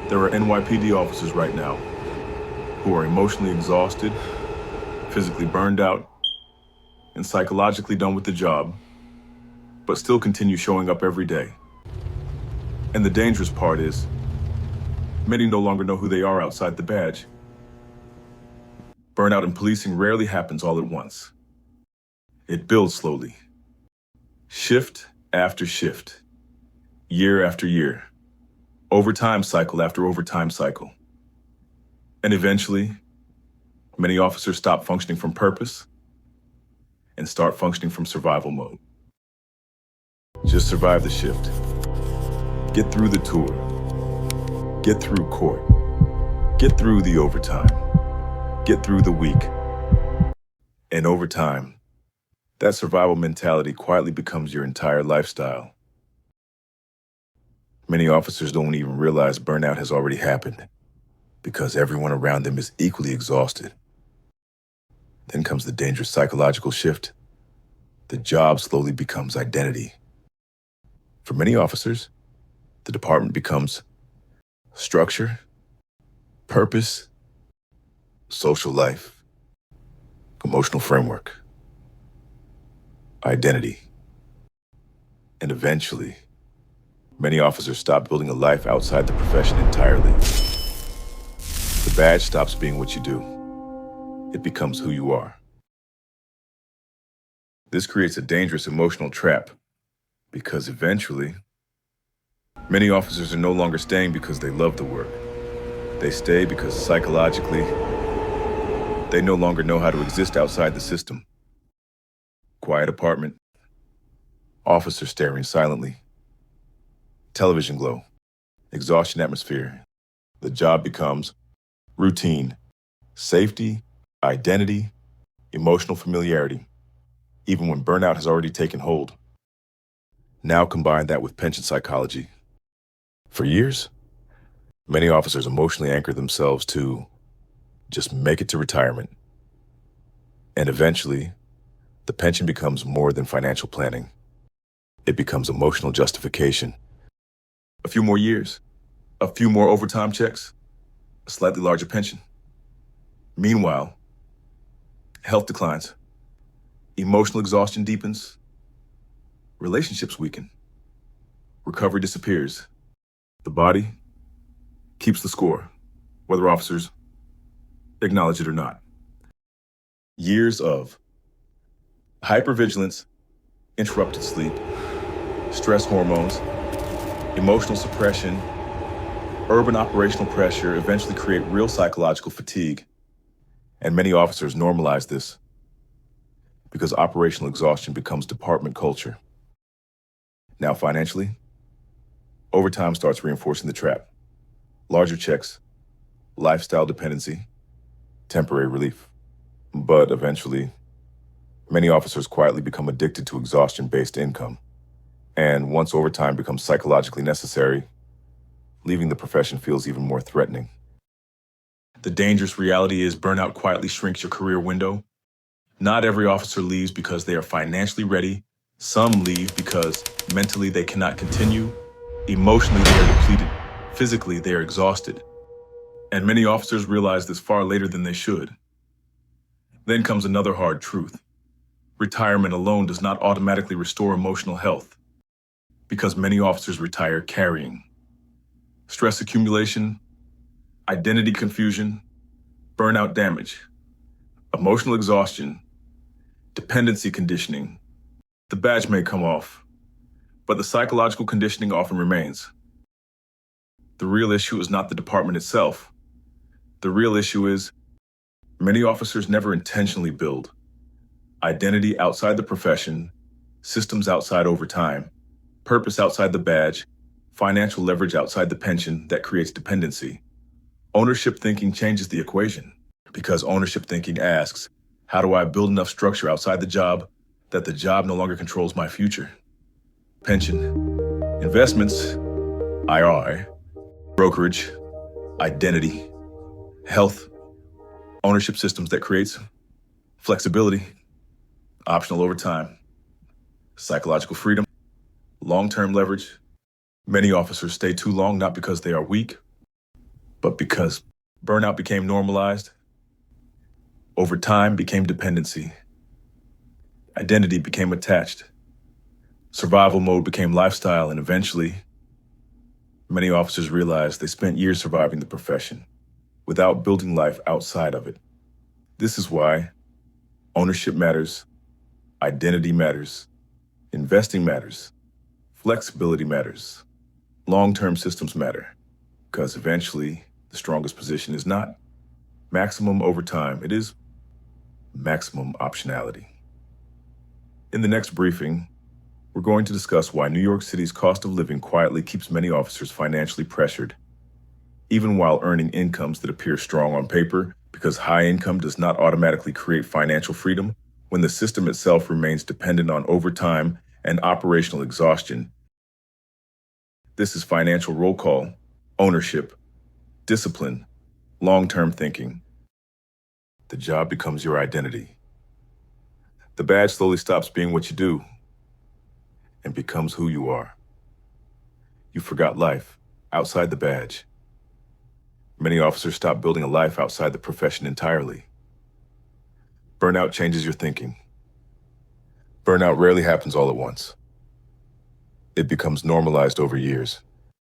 There are NYPD officers right now who are emotionally exhausted, physically burned out, and psychologically done with the job, but still continue showing up every day. And the dangerous part is, many no longer know who they are outside the badge. Burnout in policing rarely happens all at once. It builds slowly, shift after shift, year after year, overtime cycle after overtime cycle. And eventually, many officers stop functioning from purpose and start functioning from survival mode. Just survive the shift. Get through the tour. Get through court. Get through the overtime. Get through the week. And over time, that survival mentality quietly becomes your entire lifestyle. Many officers don't even realize burnout has already happened because everyone around them is equally exhausted. Then comes the dangerous psychological shift. The job slowly becomes identity. For many officers, the department becomes structure, purpose, social life, emotional framework, identity. And eventually, many officers stop building a life outside the profession entirely. The badge stops being what you do. It becomes who you are. This creates a dangerous emotional trap because eventually, many officers are no longer staying because they love the work. They stay because psychologically, they no longer know how to exist outside the system. Quiet apartment, officer staring silently, television glow, exhaustion atmosphere. The job becomes routine, safety, identity, emotional familiarity, even when burnout has already taken hold. Now combine that with pension psychology. For years, many officers emotionally anchor themselves to just make it to retirement. And eventually, the pension becomes more than financial planning. It becomes emotional justification. A few more years, a few more overtime checks, a slightly larger pension. Meanwhile, health declines, emotional exhaustion deepens, relationships weaken, recovery disappears. The body keeps the score, whether officers acknowledge it or not. Years of hypervigilance, interrupted sleep, stress hormones, emotional suppression, urban operational pressure eventually create real psychological fatigue. And many officers normalize this because operational exhaustion becomes department culture. Now financially, overtime starts reinforcing the trap. Larger checks, lifestyle dependency, temporary relief. But eventually, many officers quietly become addicted to exhaustion-based income. And once overtime becomes psychologically necessary, leaving the profession feels even more threatening. The dangerous reality is burnout quietly shrinks your career window. Not every officer leaves because they are financially ready. Some leave because mentally they cannot continue. Emotionally they are depleted. Physically they are exhausted. And many officers realize this far later than they should. Then comes another hard truth. Retirement alone does not automatically restore emotional health, because many officers retire carrying stress accumulation, identity confusion, burnout damage, emotional exhaustion, dependency conditioning. The badge may come off, but the psychological conditioning often remains. The real issue is not the department itself. The real issue is many officers never intentionally build identity outside the profession, systems outside overtime, purpose outside the badge, financial leverage outside the pension that creates dependency. Ownership thinking changes the equation because ownership thinking asks, how do I build enough structure outside the job that the job no longer controls my future? Pension, investments, IRA, brokerage, identity, health, ownership systems that creates flexibility, optional overtime, psychological freedom, long-term leverage. Many officers stay too long not because they are weak, But because burnout became normalized, over time became dependency, identity became attached, survival mode became lifestyle, and eventually, many officers realized they spent years surviving the profession without building life outside of it. This is why ownership matters, identity matters, investing matters, flexibility matters, long-term systems matter, because eventually the strongest position is not maximum overtime, it is maximum optionality. In the next briefing, we're going to discuss why New York City's cost of living quietly keeps many officers financially pressured, even while earning incomes that appear strong on paper, because high income does not automatically create financial freedom when the system itself remains dependent on overtime and operational exhaustion. This is financial roll call, ownership, discipline, long-term thinking. The job becomes your identity. The badge slowly stops being what you do and becomes who you are. You forgot life outside the badge. Many officers stop building a life outside the profession entirely. Burnout changes your thinking. Burnout rarely happens all at once. It becomes normalized over years.